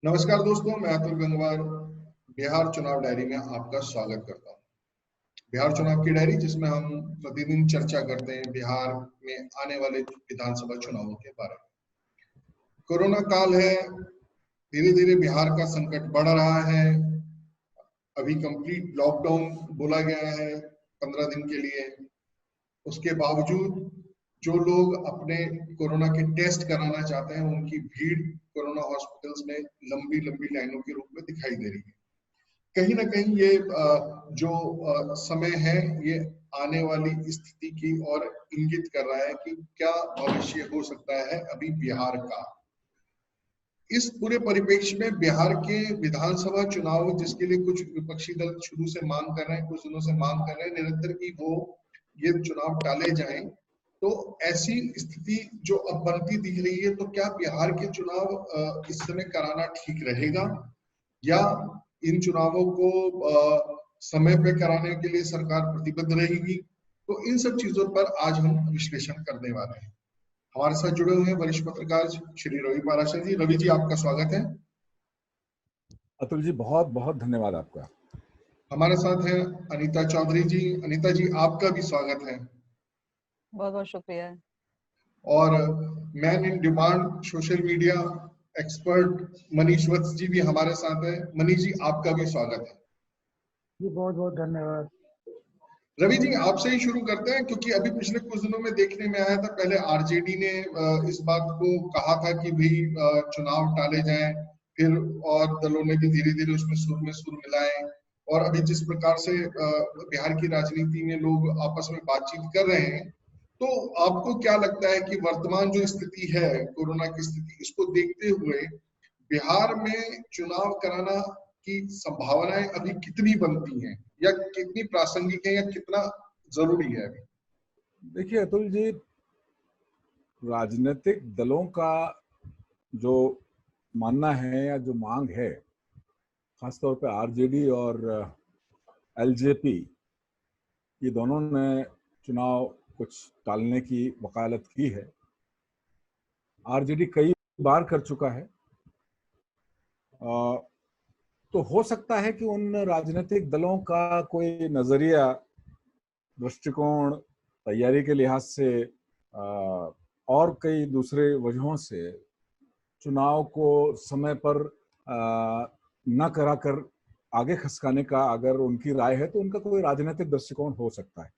नमस्कार दोस्तों, मैं अतुल गंगवार बिहार चुनाव डायरी में आपका स्वागत करता हूं। बिहार चुनाव की डायरी जिसमें हम प्रतिदिन चर्चा करते हैं बिहार में आने वाले विधानसभा चुनावों के बारे में। कोरोना काल है, धीरे धीरे बिहार का संकट बढ़ रहा है। अभी कंप्लीट लॉकडाउन बोला गया है 15 दिन के लिए। उसके बावजूद जो लोग अपने कोरोना के टेस्ट कराना चाहते हैं उनकी भीड़ कोरोना हॉस्पिटल्स में लंबी लंबी लाइनों के रूप में दिखाई दे रही है। कहीं ना कहीं ये जो समय है ये आने वाली स्थिति की ओर इंगित कर रहा है कि क्या भविष्य हो सकता है अभी बिहार का। इस पूरे परिप्रेक्ष्य में बिहार के विधानसभा चुनाव जिसके लिए कुछ विपक्षी दल शुरू से मांग कर रहे हैं, कुछ दिनों से मांग कर रहे हैं निरंतर की वो ये चुनाव टाले जाएं, तो ऐसी स्थिति जो अब बनती दिख रही है, तो क्या बिहार के चुनाव इस समय कराना ठीक रहेगा या इन चुनावों को समय पे कराने के लिए सरकार प्रतिबद्ध रहेगी? तो इन सब चीजों पर आज हम विश्लेषण करने वाले हैं। हमारे साथ जुड़े हुए हैं वरिष्ठ पत्रकार श्री रवि पाराशर जी। रवि जी, आपका स्वागत है। अतुल जी, बहुत बहुत धन्यवाद आपका। हमारे साथ हैं अनीता चौधरी जी। अनीता जी, आपका भी स्वागत है। बहुत बहुत शुक्रिया। और man in demand social media expert Manish Vats ji भी हमारे साथ है। मनीष जी, आपका भी स्वागत है जी। बहुत बहुत धन्यवाद। रवि जी, आपसे ही शुरू करते हैं क्योंकि अभी पिछले कुछ दिनों में देखने में आया था, पहले आरजेडी ने इस बात को कहा था कि भाई चुनाव टाले जाएं, फिर और दलों ने भी धीरे धीरे उसमें सुर में सुर मिलाए। और अभी जिस प्रकार से बिहार की राजनीति में लोग आपस में बातचीत कर रहे हैं, तो आपको क्या लगता है कि वर्तमान जो स्थिति है कोरोना की स्थिति, इसको देखते हुए बिहार में चुनाव कराना की संभावनाएं अभी कितनी बनती हैं या कितनी प्रासंगिक है या कितना जरूरी है अभी? देखिए अतुल जी, राजनीतिक दलों का जो मानना है या जो मांग है, खासतौर पे आरजेडी और एलजेपी, ये दोनों ने चुनाव कुछ टालने की वकालत की है। आरजेडी कई बार कर चुका है। तो हो सकता है कि उन राजनीतिक दलों का कोई नजरिया, दृष्टिकोण, तैयारी के लिहाज से और कई दूसरे वजहों से चुनाव को समय पर न कराकर आगे खसकाने का अगर उनकी राय है तो उनका कोई राजनीतिक दृष्टिकोण हो सकता है।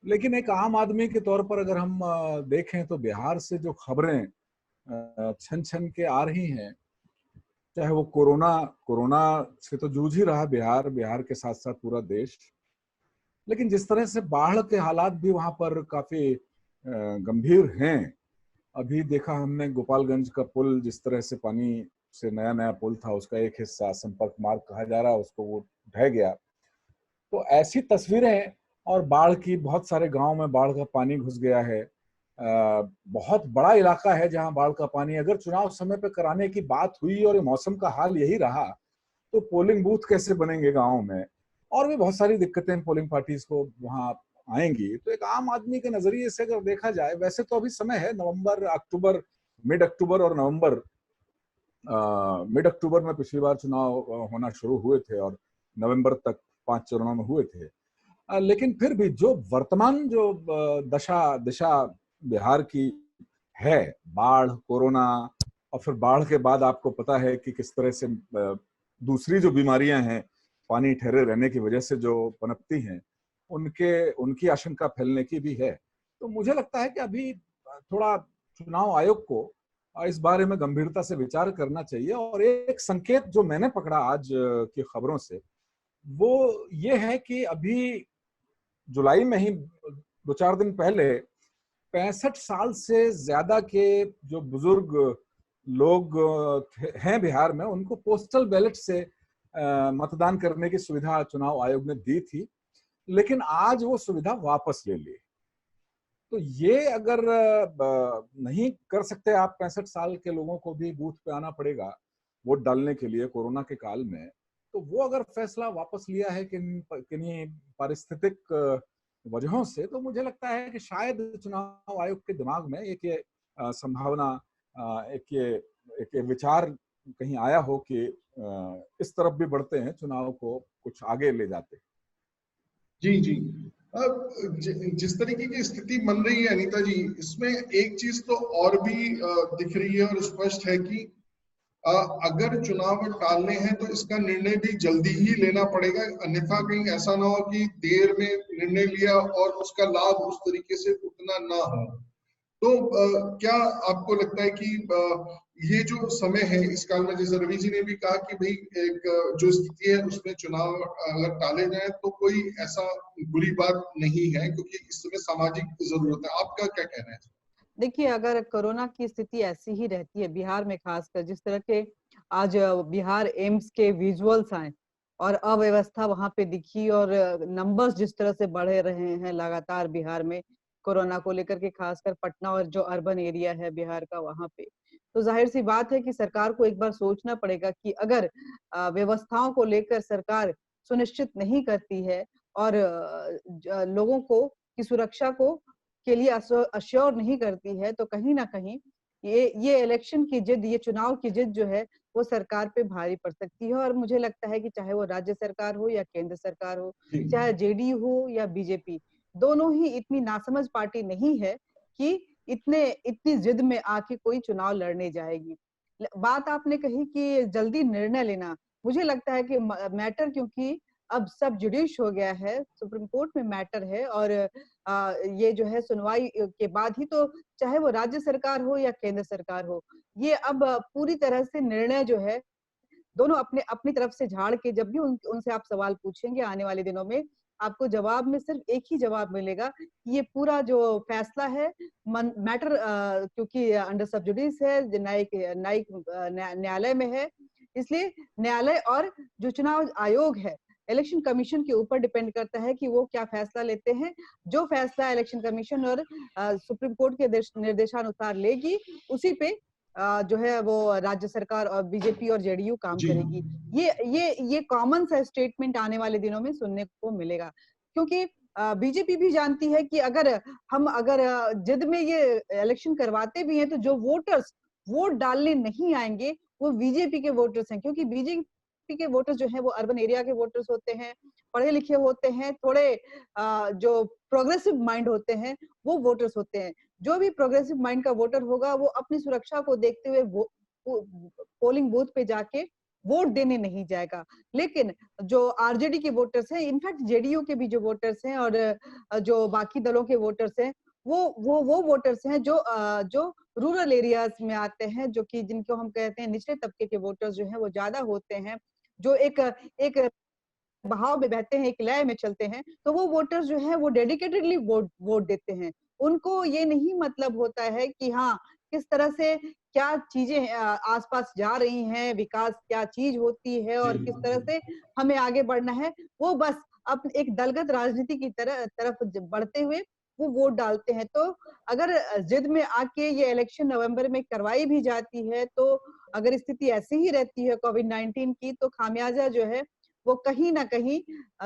लेकिन एक आम आदमी के तौर पर अगर हम देखें तो बिहार से जो खबरें छन छन के आ रही हैं, चाहे वो कोरोना से तो जूझ ही रहा बिहार के साथ साथ पूरा देश, लेकिन जिस तरह से बाढ़ के हालात भी वहां पर काफी गंभीर हैं। अभी देखा हमने गोपालगंज का पुल, जिस तरह से पानी से नया पुल था, उसका एक हिस्सा संपर्क मार्ग कहा जा रहा है, उसको वो ढह गया। तो ऐसी तस्वीरें, और बाढ़ की, बहुत सारे गांव में बाढ़ का पानी घुस गया है। बहुत बड़ा इलाका है जहां बाढ़ का पानी, अगर चुनाव समय पे कराने की बात हुई और मौसम का हाल यही रहा तो पोलिंग बूथ कैसे बनेंगे गाँव में, और भी बहुत सारी दिक्कतें पोलिंग पार्टीज को वहां आएंगी। तो एक आम आदमी के नजरिए से अगर देखा जाए, वैसे तो अभी समय है, नवंबर, अक्टूबर, मिड अक्टूबर और नवंबर, मिड अक्टूबर में पिछली बार चुनाव होना शुरू हुए थे और नवंबर तक 5 चरणों में हुए थे। लेकिन फिर भी जो वर्तमान जो दिशा बिहार की है, बाढ़, कोरोना, और फिर बाढ़ के बाद आपको पता है कि किस तरह से दूसरी जो बीमारियां हैं पानी ठहरे रहने की वजह से जो पनपती हैं, उनकी आशंका फैलने की भी है। तो मुझे लगता है कि अभी थोड़ा चुनाव आयोग को इस बारे में गंभीरता से विचार करना चाहिए। और एक संकेत जो मैंने पकड़ा आज की खबरों से, वो ये है कि अभी जुलाई में ही 2-4 दिन पहले 65 साल से ज्यादा के जो बुजुर्ग लोग हैं बिहार में, उनको पोस्टल बैलेट से मतदान करने की सुविधा चुनाव आयोग ने दी थी, लेकिन आज वो सुविधा वापस ले ली। तो ये अगर नहीं कर सकते आप, 65 साल के लोगों को भी बूथ पे आना पड़ेगा वोट डालने के लिए कोरोना के काल में, तो वो अगर फैसला वापस लिया है किन्हीं पारिस्थितिक वजहों से, तो मुझे लगता है कि शायद चुनाव आयोग के दिमाग में एक ये संभावना, एक ये विचार कहीं आया हो कि इस तरफ भी बढ़ते हैं, चुनाव को कुछ आगे ले जाते? जी जी। अब जिस तरीके की स्थिति बन रही है अनीता जी, इसमें एक चीज तो और भी दिख रही है और स्पष्ट है कि अ, अगर चुनाव टालने हैं तो इसका निर्णय भी जल्दी ही लेना पड़ेगा, अन्यथा कहीं ऐसा ना हो कि देर में निर्णय लिया और उसका लाभ उस तरीके से उतना ना हो। तो क्या आपको लगता है कि ये जो समय है इस काल में, जैसे रवि जी ने भी कहा कि भाई एक जो स्थिति है उसमें चुनाव अगर टाले जाए तो कोई ऐसा बुरी बात नहीं है, क्योंकि इस समय सामाजिक जरूरत है। आपका क्या कहना है? देखिए, अगर कोरोना की स्थिति ऐसी ही रहती है बिहार में, खासकर जिस तरह के आज बिहार एम्स के विजुअल्स आए और अव्यवस्था वहां पे दिखी और नंबर्स जिस तरह से बढ़े रहे हैं लगातार बिहार में कोरोना को लेकर के, खासकर पटना और जो अर्बन एरिया है बिहार का वहां पे, तो जाहिर सी बात है कि सरकार को एक बार सोचना पड़ेगा कि अगर व्यवस्थाओं को लेकर सरकार सुनिश्चित नहीं करती है और लोगों को की सुरक्षा को के लिए अश्योर नहीं करती है, तो कहीं ना कहीं ये इलेक्शन की जिद, ये चुनाव की जिद जो है वो सरकार पे भारी पड़ सकती है। और मुझे लगता है कि चाहे वो राज्य सरकार हो या केंद्र सरकार हो, जी चाहे जेडीयू हो या बीजेपी, दोनों ही इतनी नासमझ पार्टी नहीं है कि इतनी जिद में आके कोई चुनाव लड़ने जाएगी। बात आपने कही कि जल्दी निर्णय लेना, मुझे लगता है कि मैटर, क्योंकि अब सब जुडिश हो गया है, सुप्रीम कोर्ट में मैटर है और ये जो है सुनवाई के बाद ही तो, चाहे वो राज्य सरकार हो या केंद्र सरकार हो, ये अब पूरी तरह से निर्णय जो है दोनों अपने अपनी तरफ से झाड़ के, जब भी उनसे आप सवाल पूछेंगे आने वाले दिनों में, आपको जवाब में सिर्फ एक ही जवाब मिलेगा कि ये पूरा जो फैसला है मैटर, क्योंकि अंडर सब जुडिस है, न्यायिक न्यायिक न्यायालय में है, इसलिए न्यायालय और जो चुनाव आयोग है, इलेक्शन कमीशन के ऊपर डिपेंड करता है कि वो क्या फैसला लेते हैं। जो फैसला इलेक्शन कमीशन और सुप्रीम कोर्ट के निर्देशानुसार लेगी, उसी पे जो है वो राज्य सरकार और बीजेपी और जेडीयू काम जी करेगी। ये कॉमन सा स्टेटमेंट आने वाले दिनों में सुनने को मिलेगा, क्योंकि बीजेपी भी जानती है कि अगर जिद में ये इलेक्शन करवाते भी हैं, तो जो वोटर्स वोट डालने नहीं आएंगे वो बीजेपी के वोटर्स हैं, क्योंकि बीजेपी के वोटर्स जो है वो अर्बन एरिया के वोटर्स होते हैं, पढ़े लिखे होते हैं, थोड़े जो प्रोग्रेसिव माइंड होते हैं वो वोटर्स होते हैं। जो भी प्रोग्रेसिव माइंड का वोटर होगा वो अपनी सुरक्षा को देखते हुए पोलिंग बूथ पे जाके वोट देने नहीं जाएगा। लेकिन जो आरजेडी के वोटर्स हैं, इनफैक्ट जेडीयू के भी जो वोटर्स हैं और जो बाकी दलों के वोटर्स हैं, वो वोटर्स हैं जो रूरल एरियाज में आते हैं, जो कि जिनको हम कहते हैं निचले तबके के वोटर्स जो हैं वो ज्यादा होते हैं, जो एक एक बहाव में बहते हैं, एक लय में चलते हैं, तो वो वोटर्स जो है वो डेडिकेटेडली वोट वोट देते हैं। उनको ये नहीं मतलब होता है कि हाँ, किस तरह से क्या चीजें आसपास जा रही हैं, विकास क्या चीज होती है जी और किस तरह से हमें आगे बढ़ना है। वो बस अपने एक दलगत राजनीति की तरफ बढ़ते हुए वो वोट डालते हैं। तो अगर जिद में आके ये इलेक्शन नवंबर में करवाई भी जाती है, तो अगर स्थिति ऐसी ही रहती है कोविड-19 की, तो खामियाजा जो है वो कहीं ना कहीं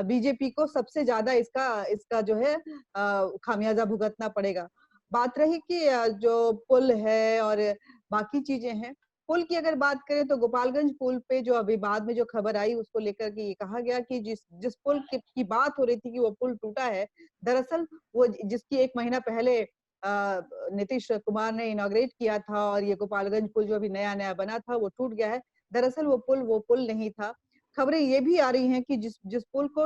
बीजेपी को सबसे ज्यादा इसका इसका जो है खामियाजा भुगतना पड़ेगा। बात रही कि जो पुल है और बाकी चीजें हैं, पुल की अगर बात करें तो गोपालगंज पुल पे जो अभी बाद में जो खबर आई उसको लेकर के ये कहा गया कि जिस जिस पुल की बात हो रही थी कि वो पुल टूटा है, दरअसल वो जिसकी 1 महीना पहले नीतीश कुमार ने इनॉग्रेट किया था और ये गोपालगंज पुल जो अभी नया नया बना था वो टूट गया है। दरअसल वो पुल नहीं था। खबरें ये भी आ रही हैं कि जिस जिस पुल को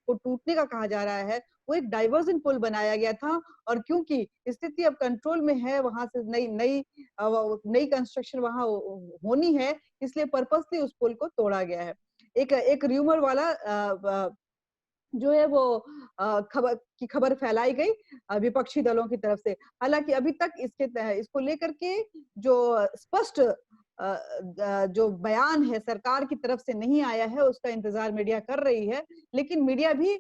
टूटने का कहा जा रहा है, वो एक डाइवर्जन पुल बनाया गया था और क्योंकि स्थिति अब कंट्रोल में है, वहां से नई कंस्ट्रक्शन वहां होनी है, इसलिए पर्पसली उस पुल को तोड़ा गया है। एक एक र्यूमर वाला जो है वो खबर फैलाई गई विपक्षी दलों की तरफ से। हालांकि अभी तक इसको लेकर के जो स्पष्ट जो बयान है सरकार की तरफ से नहीं आया है, उसका इंतजार मीडिया कर रही है। लेकिन मीडिया भी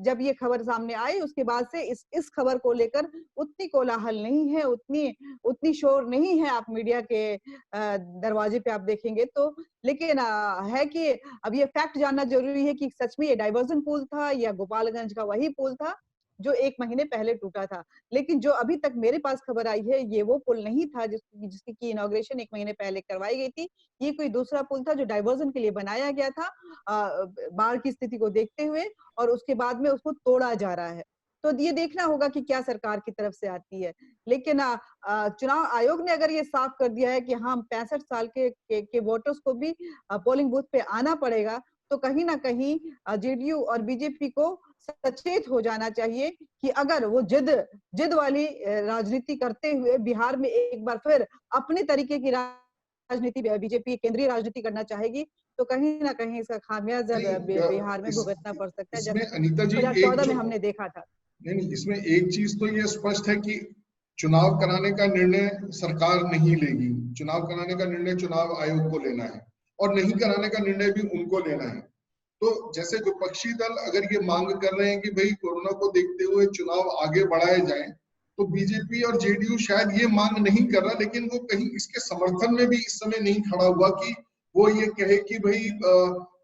जब ये खबर सामने आई उसके बाद से इस खबर को लेकर उतनी कोलाहल नहीं है, उतनी शोर नहीं है। आप मीडिया के दरवाजे पे आप देखेंगे तो, लेकिन है कि अब ये फैक्ट जानना जरूरी है कि सच में ये डाइवर्जन पुल था या गोपालगंज का वही पुल था जो 1 महीने पहले टूटा था। लेकिन जो अभी तक मेरे पास खबर आई है, ये वो पुल नहीं था जिसकी की इनॉग्रेशन 1 महीने पहले करवाई गई थी। ये कोई दूसरा पुल था जो डाइवर्जन के लिए बनाया गया था बाढ़ की स्थिति को देखते हुए, और उसके बाद में उसको तोड़ा जा रहा है। तो ये देखना होगा कि क्या सरकार की तरफ से आती है। लेकिन चुनाव आयोग ने अगर ये साफ कर दिया है कि हाँ 65 साल के वोटर्स को भी पोलिंग बूथ पे आना पड़ेगा, तो कहीं ना कहीं जेडीयू और बीजेपी को सचेत हो जाना चाहिए कि अगर वो जिद वाली राजनीति करते हुए बिहार में एक बार फिर अपने तरीके की राजनीति बीजेपी केंद्रीय राजनीति करना चाहेगी, तो कहीं ना कहीं इसका खामियाजा बिहार में भुगतना पड़ सकता है, इसमें जैसे अनीता जी 2014 में हमने देखा था। नहीं, इसमें एक चीज तो ये स्पष्ट है कि चुनाव कराने का निर्णय सरकार नहीं लेगी। चुनाव कराने का निर्णय चुनाव आयोग को लेना है और नहीं कराने का निर्णय भी उनको लेना है। तो जैसे विपक्षी दल अगर ये मांग कर रहे हैं कि भाई कोरोना को देखते हुए चुनाव आगे बढ़ाए जाएं, तो बीजेपी और जेडीयू शायद ये मांग नहीं कर रहा, लेकिन वो कहीं इसके समर्थन में भी इस समय नहीं खड़ा हुआ कि वो ये कहे कि भाई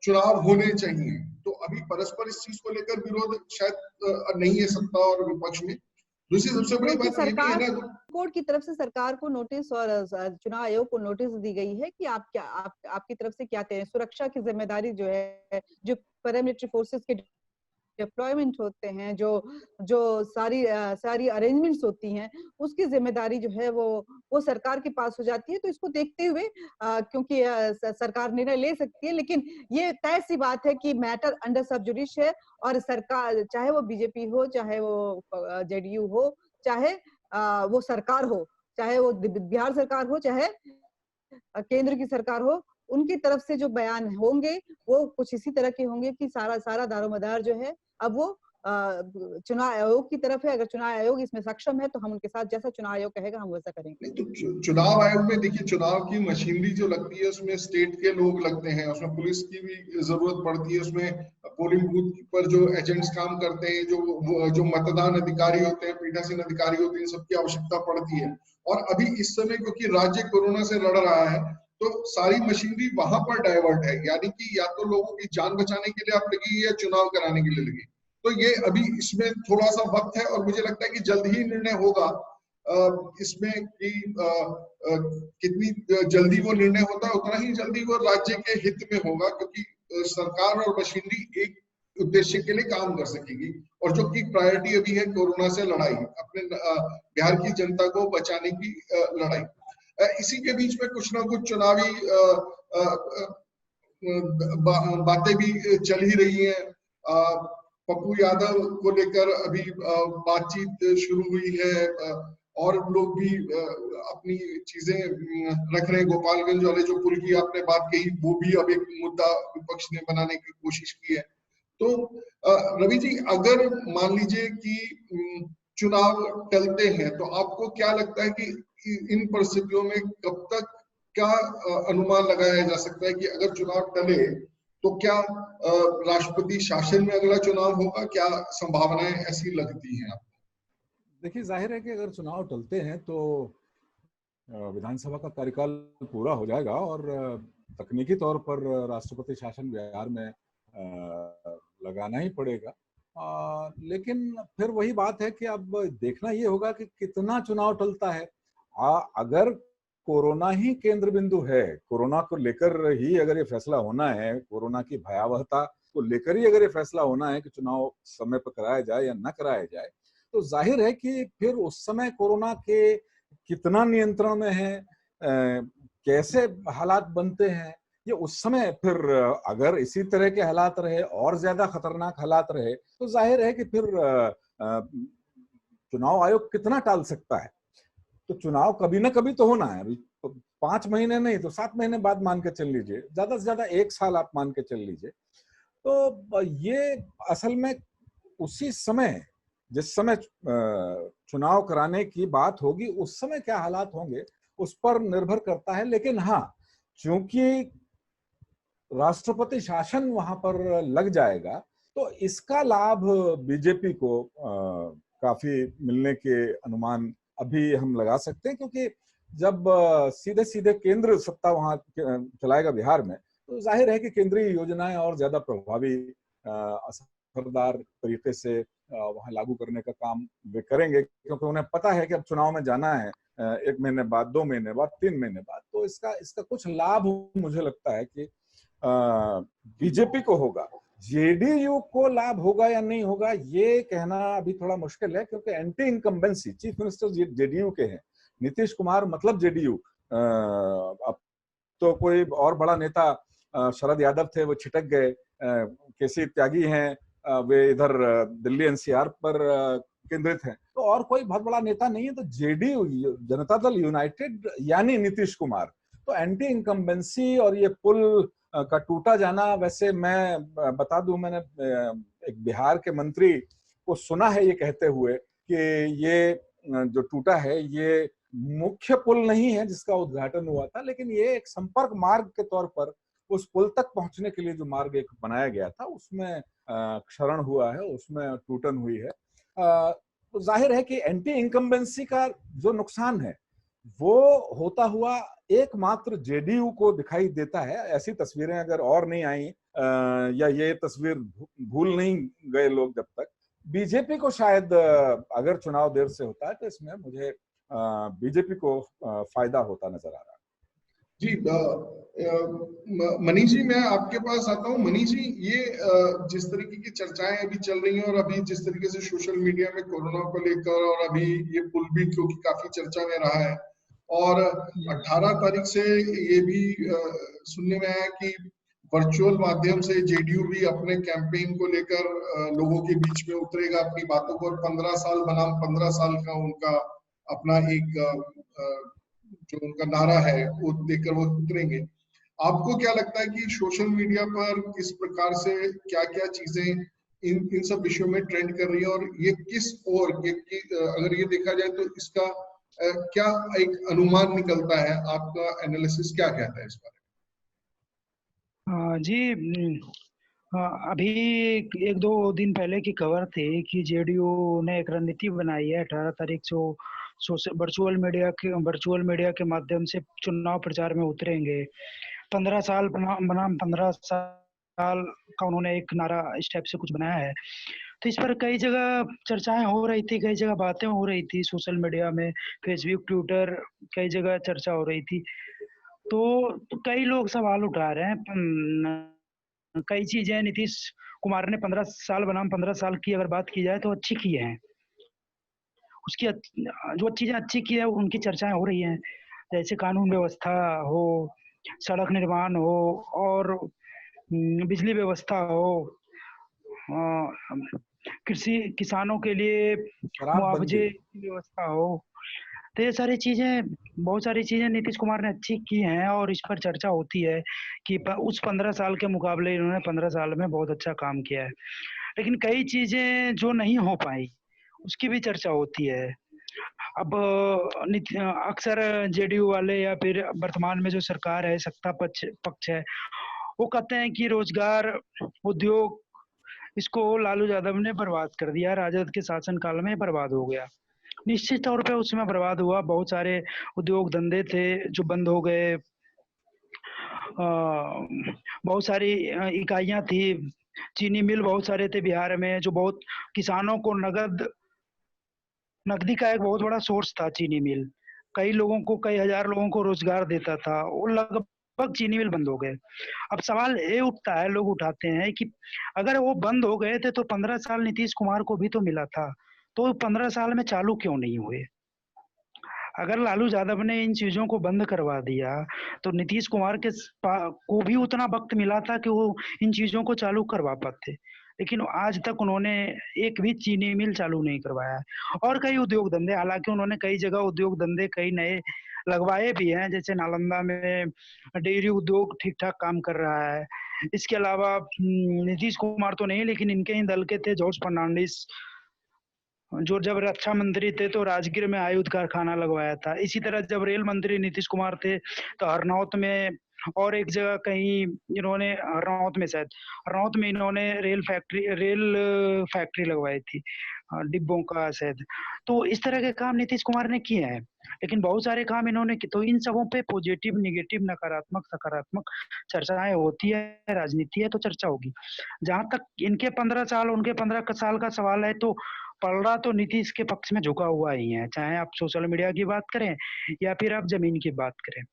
चुनाव होने चाहिए। तो अभी परस्पर इस चीज को लेकर विरोध शायद नहीं है सत्ता और विपक्ष में। दूसरी सबसे बड़ी बात ये भी है ना, कोर्ट की तरफ से सरकार को नोटिस और चुनाव आयोग को नोटिस दी गई है कि आपकी तरफ से क्या तय सुरक्षा की जिम्मेदारी जो है, जो पैरामिलिट्री फोर्सेस के डिप्लॉयमेंट होते हैं, जो सारी अरेंजमेंट्स होती हैं, उसकी जिम्मेदारी जो है वो सरकार के पास हो जाती है। तो इसको देखते हुए क्योंकि सरकार निर्णय ले सकती है, लेकिन ये तय सी बात है कि मैटर अंडर सब जुडिश है, और सरकार चाहे वो बीजेपी हो, चाहे वो जेडीयू हो, चाहे वो सरकार हो, चाहे वो बिहार सरकार हो, चाहे केंद्र की सरकार हो, उनकी तरफ से जो बयान होंगे वो कुछ इसी तरह के होंगे कि सारा दारोमदार जो है अब वो चुनाव आयोग की तरफ है। अगर चुनाव आयोग इसमें सक्षम है तो हम उनके साथ जैसा चुनाव आयोग कहेगा हम वैसा करेंगे। नहीं तो चुनाव आयोग में देखिए, चुनाव की मशीनरी जो लगती है उसमें स्टेट के लोग लगते हैं, उसमें पुलिस की भी जरूरत पड़ती है, उसमें पोलिंग बूथ पर जो एजेंट्स काम करते हैं, जो मतदान अधिकारी होते हैं, पीठासीन अधिकारी होते हैं, सबकी आवश्यकता पड़ती है। और अभी इस समय क्योंकि राज्य कोरोना से लड़ रहा है, तो सारी मशीनरी वहां पर डाइवर्ट है, यानी कि या तो लोगों की जान बचाने के लिए आप लगी या चुनाव कराने के लिए लगी। तो ये अभी इसमें थोड़ा सा वक्त है और मुझे लगता है कि जल्द ही निर्णय होगा इसमें कि कितनी जल्दी वो निर्णय होता है उतना ही जल्दी वो राज्य के हित में होगा, क्योंकि सरकार और मशीनरी एक उद्देश्य के लिए काम कर सकेगी, और जो की प्रायोरिटी अभी है कोरोना से लड़ाई, अपने बिहार की जनता को बचाने की लड़ाई। इसी के बीच में कुछ ना कुछ चुनावी बातें भी चल ही रही हैं। पप्पू यादव को लेकर अभी बातचीत शुरू हुई है, और लोग भी अपनी चीजें रख रहे हैं। गोपालगंज वाले जो पुल की आपने बात कही, वो भी अब एक मुद्दा विपक्ष ने बनाने की कोशिश की है। तो रवि जी, अगर मान लीजिए कि चुनाव टलते हैं, तो आपको क्या लगता है कि इन परिस्थितियों में कब तक क्या अनुमान लगाया जा सकता है कि अगर चुनाव टले तो क्या राष्ट्रपति शासन में अगला चुनाव होगा? क्या संभावनाएं ऐसी लगती हैं आपको? देखिए, जाहिर है कि अगर चुनाव टलते हैं तो विधानसभा का कार्यकाल पूरा हो जाएगा और तकनीकी तौर पर राष्ट्रपति शासन बिहार में लगाना ही पड़ेगा। लेकिन फिर वही बात है कि अब देखना ये होगा कि कितना चुनाव टलता है। अगर कोरोना ही केंद्र बिंदु है, कोरोना को लेकर ही अगर ये फैसला होना है, कोरोना की भयावहता को लेकर ही अगर ये फैसला होना है कि चुनाव समय पर कराया जाए या न कराया जाए, तो जाहिर है कि फिर उस समय कोरोना के कितना नियंत्रण में है, कैसे हालात बनते हैं, ये उस समय फिर अगर इसी तरह के हालात रहे और ज्यादा खतरनाक हालात रहे तो जाहिर है कि फिर चुनाव आयोग कितना टाल सकता है। तो चुनाव कभी ना कभी तो होना है। अभी 5 महीने नहीं तो 7 महीने बाद मान के चल लीजिए, ज्यादा से ज्यादा 1 साल आप मान के चल लीजिए। तो ये असल में उसी समय, जिस समय चुनाव कराने की बात होगी, उस समय क्या हालात होंगे उस पर निर्भर करता है। लेकिन हाँ, चूंकि राष्ट्रपति शासन वहां पर लग जाएगा तो इसका लाभ बीजेपी को काफी मिलने के अनुमान अभी हम लगा सकते हैं, क्योंकि जब सीधे सीधे केंद्र सत्ता वहां चलाएगा बिहार में, तो जाहिर है कि केंद्रीय योजनाएं और ज्यादा प्रभावी असरदार तरीके से वहां लागू करने का काम वे करेंगे, क्योंकि उन्हें पता है कि अब चुनाव में जाना है 1 महीने बाद, 2 महीने बाद, 3 महीने बाद। तो इसका कुछ लाभ मुझे लगता है कि बीजेपी को होगा। जेडीयू को लाभ होगा या नहीं होगा ये कहना अभी थोड़ा मुश्किल है, क्योंकि anti incumbency chief minister JDU के हैं। नीतीश कुमार मतलब जेडीयू। अब तो कोई और बड़ा नेता शरद यादव थे, वो छिटक गए। केसी त्यागी हैं, वे इधर दिल्ली एनसीआर पर केंद्रित हैं। तो और कोई बहुत बड़ा नेता नहीं है। तो जेडीयू, जनता दल यूनाइटेड यानी नीतीश कुमार, तो एंटी इनकम्बेंसी और ये पुल का टूटा जाना, वैसे मैं बता दूं, मैंने एक बिहार के मंत्री को सुना है ये कहते हुए कि ये जो टूटा है ये मुख्य पुल नहीं है जिसका उद्घाटन हुआ था, लेकिन ये एक संपर्क मार्ग के तौर पर उस पुल तक पहुंचने के लिए जो मार्ग एक बनाया गया था उसमें क्षरण हुआ है, उसमें टूटन हुई है। तो जाहिर है कि एंटी इनकम्बेंसी का जो नुकसान है वो होता हुआ एकमात्र जेडीयू को दिखाई देता है। ऐसी तस्वीरें अगर और नहीं आई या ये तस्वीर भूल नहीं गए लोग जब तक, बीजेपी को शायद अगर चुनाव देर से होता है तो इसमें मुझे बीजेपी को फायदा होता नजर आ रहा है। जी, मनीष जी, मैं आपके पास आता हूँ। मनीष जी, ये जिस तरीके की चर्चाएं अभी चल रही हैं और अभी जिस तरीके से सोशल मीडिया में कोरोना को लेकर, और अभी ये पुल भी क्योंकि काफी चर्चा में रहा है, और 18 तारीख से ये भी सुनने में आया कि वर्चुअल माध्यम से जेडीयू भी अपने कैंपेन को लेकर लोगों के बीच में उतरेगा अपनी बातों को, और 15 साल बनाम 15 साल का उनका अपना एक जो उनका नारा है वो देकर वो उतरेंगे। आपको क्या लगता है कि सोशल मीडिया पर किस प्रकार से क्या क्या चीजें इन सब विषयों में ट्रेंड कर रही है, और ये किस ओर अगर ये देखा जाए तो इसका क्या एक अनुमान निकलता है? आपका एनालिसिस क्या कहता है इस बारे में? जी, अभी 1-2 दिन पहले की खबर थी कि जेडीयू ने एक रणनीति बनाई है 18 तारीख से वर्चुअल मीडिया के माध्यम से चुनाव प्रचार में उतरेंगे। 15 साल बनाम 15 साल का उन्होंने एक नारा इस टाइप से कुछ बनाया है। तो इस पर कई जगह चर्चाएं हो रही थी, कई जगह बातें हो रही थी सोशल मीडिया में, फेसबुक, ट्विटर, कई जगह चर्चा हो रही थी। तो कई लोग सवाल उठा रहे हैं। कई चीजें नीतीश कुमार ने 15 साल बनाम 15 साल की अगर बात की जाए तो अच्छी की है। उसकी जो चीजें अच्छी की है उनकी चर्चाएं हो रही हैं, जैसे कानून व्यवस्था हो, सड़क निर्माण हो, और बिजली व्यवस्था हो, किसानों के लिए मुआवजे की व्यवस्था हो। तो ये सारी चीजें, बहुत सारी चीजें नीतीश कुमार ने अच्छी की हैं और इस पर चर्चा होती है कि उस 15 साल के मुकाबले इन्होंने 15 साल में बहुत अच्छा काम किया है। लेकिन कई चीजें जो नहीं हो पाई उसकी भी चर्चा होती है। अब अक्सर जेडीयू वाले या फिर वर्तमान में जो सरकार है, सत्ता पक्ष है, वो कहते हैं कि रोजगार, उद्योग, इसको लालू यादव ने बर्बाद कर दिया, राजद के शासनकाल में बर्बाद हो गया। निश्चित तौर पे उसमें बर्बाद हुआ। बहुत सारे उद्योग धंधे थे जो बंद हो गए। बहुत सारी इकाइयां थी, चीनी मिल बहुत सारे थे बिहार में, जो बहुत किसानों को नकदी का एक बहुत बड़ा सोर्स था चीनी मिल। कई लोगों को, कई हजार लोगों को रोजगार देता था। वो लगभग चीनी मिल बंद हो गए। अब सवाल ये उठता है, लोग उठाते हैं कि अगर वो बंद हो गए थे तो 15 साल नीतीश कुमार को भी तो मिला था, तो 15 साल में चालू क्यों नहीं हुए? अगर लालू यादव ने इन चीजों को बंद करवा दिया तो नीतीश कुमार को भी उतना वक्त मिला था कि वो इन चीजों को चालू करवा पाते, लेकिन आज तक उन्होंने एक भी चीनी मिल चालू नहीं करवाया। और कई उद्योग धंधे, हालांकि उन्होंने कई जगह उद्योग धंधे कई नए लगवाए भी हैं, जैसे नालंदा में डेयरी उद्योग ठीक ठाक काम कर रहा है। इसके अलावा नीतीश कुमार तो नहीं, लेकिन इनके ही दल के थे जॉर्ज फर्नांडिस, जो जब रक्षा मंत्री थे तो राजगीर में आयुध कारखाना लगवाया था। इसी तरह जब रेल मंत्री नीतीश कुमार थे तो हरनौत में और एक जगह कहीं इन्होंने हरनौत में इन्होंने रेल फैक्ट्री लगवाई थी डिब्बों का शायद। तो इस तरह के काम नीतीश कुमार ने किए हैं, लेकिन बहुत सारे काम इन्होंने किए। तो इन सबों पे पॉजिटिव, नेगेटिव, नकारात्मक, सकारात्मक चर्चाएं होती है, राजनीति है तो चर्चा होगी। जहां तक इनके 15 साल उनके 15 साल का सवाल है तो पलड़ा तो नीतीश के पक्ष में झुका हुआ ही है, चाहे आप सोशल मीडिया की बात करें या फिर आप जमीन की बात करें।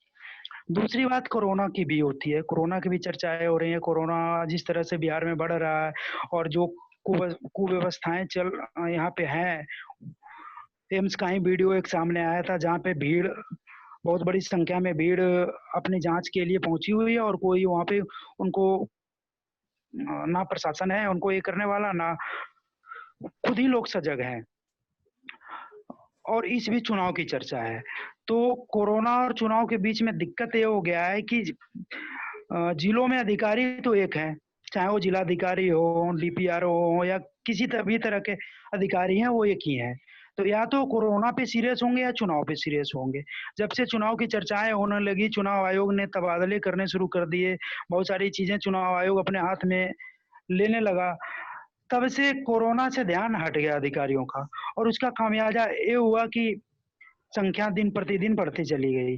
दूसरी बात कोरोना की भी होती है, कोरोना की भी चर्चाएं हो रही है। कोरोना जिस तरह से बिहार में बढ़ रहा है और जो कुव्यवस्थाएं चल यहाँ पे हैं, एम्स का ही वीडियो एक सामने आया था जहाँ पे भीड़, बहुत बड़ी संख्या में भीड़ अपनी जांच के लिए पहुंची हुई है और कोई वहाँ पे उनको ना प्रशासन है उनको ये करने वाला, ना खुद ही लोग सजग हैं। और इस बीच चुनाव की चर्चा है। तो कोरोना और चुनाव के बीच में दिक्कत ये हो गया है कि जिलों में अधिकारी तो एक है, चाहे वो जिलाधिकारी हो, डीपीआरओ हो या किसी भी तरह के अधिकारी हैं, वो एक ही हैं। तो या तो कोरोना पे सीरियस होंगे या चुनाव पे सीरियस होंगे। जब से चुनाव की चर्चाएं होने लगी, चुनाव आयोग ने तबादले करने शुरू कर दिए, बहुत सारी चीजें चुनाव आयोग अपने हाथ में लेने लगा, तब से कोरोना से ध्यान हट गया अधिकारियों का। और उसका खामियाजा ये हुआ कि संख्या दिन प्रतिदिन बढ़ती चली गई।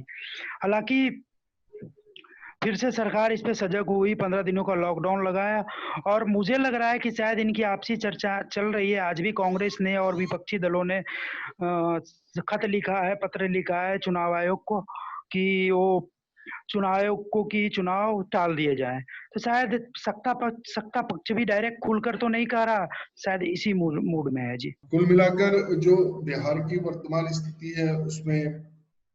हालांकि फिर से सरकार इस पे सजग हुई, 15 दिनों का लॉकडाउन लगाया और मुझे लग रहा है कि शायद इनकी आपसी चर्चा चल रही है। आज भी कांग्रेस ने और विपक्षी दलों ने खत लिखा है, पत्र लिखा है चुनाव आयोग को कि वो चुनाव आयोग को कि चुनाव टाल दिए जाएं। तो शायद सत्ता पक्ष भी डायरेक्ट खुलकर तो नहीं कह रहा, शायद इसी मूड में है जी। कुल मिलाकर जो बिहार की वर्तमान स्थिति है उसमें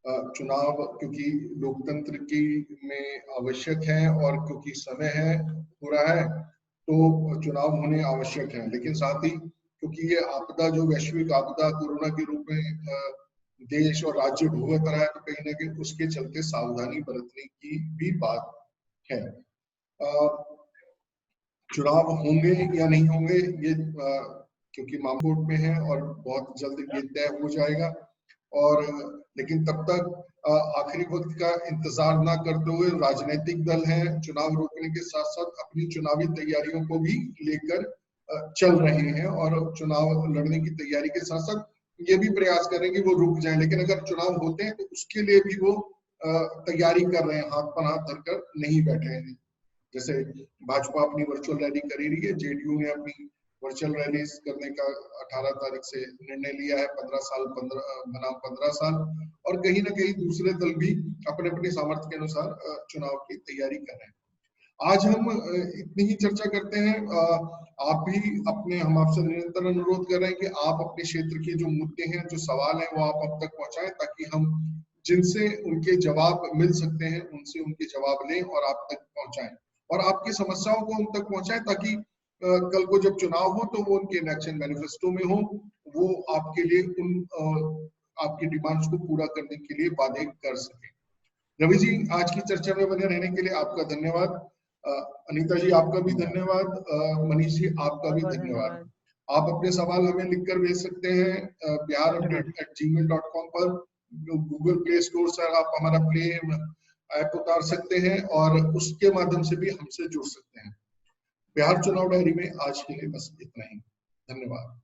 चुनाव क्योंकि लोकतंत्र की में आवश्यक है और क्योंकि समय है हो रहा है तो चुनाव होने आवश्यक है, लेकिन साथ ही क्योंकि ये आपदा जो वैश्विक आपदा कोरोना के रूप में देश और राज्य भुगत रहा है तो कहीं ना कहीं उसके चलते सावधानी बरतने की भी बात है। चुनाव होंगे या नहीं होंगे ये क्योंकि मामला कोर्ट में है और बहुत जल्द ये तय हो जाएगा, और लेकिन तब तक आखिरी वक्त का इंतजार ना करते हुए राजनीतिक दल हैं चुनाव रोकने के साथ साथ अपनी चुनावी तैयारियों को भी लेकर चल रहे हैं और चुनाव लड़ने की तैयारी के साथ साथ ये भी प्रयास कर रहे हैं कि वो रुक जाएं, लेकिन अगर चुनाव होते हैं तो उसके लिए भी वो तैयारी कर रहे हैं, हाथ पर हाथ धरकर नहीं बैठे हैं। जैसे भाजपा अपनी वर्चुअल रैली कर रही है, जेडीयू ने अपनी वर्चुअल रैली करने का 18 तारीख से निर्णय लिया है, 15 साल, और कहीं ना कहीं दूसरे दल भी अपने अपने सामर्थ्य के अनुसार चुनाव की तैयारी कर रहे हैं। आज हम इतनी ही चर्चा करते हैं। आप भी हम आपसे निरंतर अनुरोध कर रहे हैं कि आप अपने क्षेत्र के जो मुद्दे हैं, जो सवाल हैं, वो आप अब तक पहुंचाएं ताकि हम जिनसे उनके जवाब मिल सकते हैं उनसे उनके जवाब लें और आप तक पहुंचाएं और आपकी समस्याओं को उन तक पहुंचाएं ताकि कल को जब चुनाव हो तो वो उनके इलेक्शन मैनिफेस्टो में हो, वो आपके लिए आपकी डिमांड्स को पूरा करने के लिए वादे कर सके। रवि जी, आज की चर्चा में बने रहने के लिए आपका धन्यवाद। अनीता जी आपका भी धन्यवाद। मनीष जी आपका भी धन्यवाद। आप अपने सवाल हमें लिखकर भेज सकते हैं biharupdate@gmail.com पर। गूगल प्ले स्टोर से आप हमारा प्ले ऐप उतार सकते हैं और उसके माध्यम से भी हमसे जुड़ सकते हैं। बिहार चुनाव डायरी में आज के लिए बस इतना ही। धन्यवाद।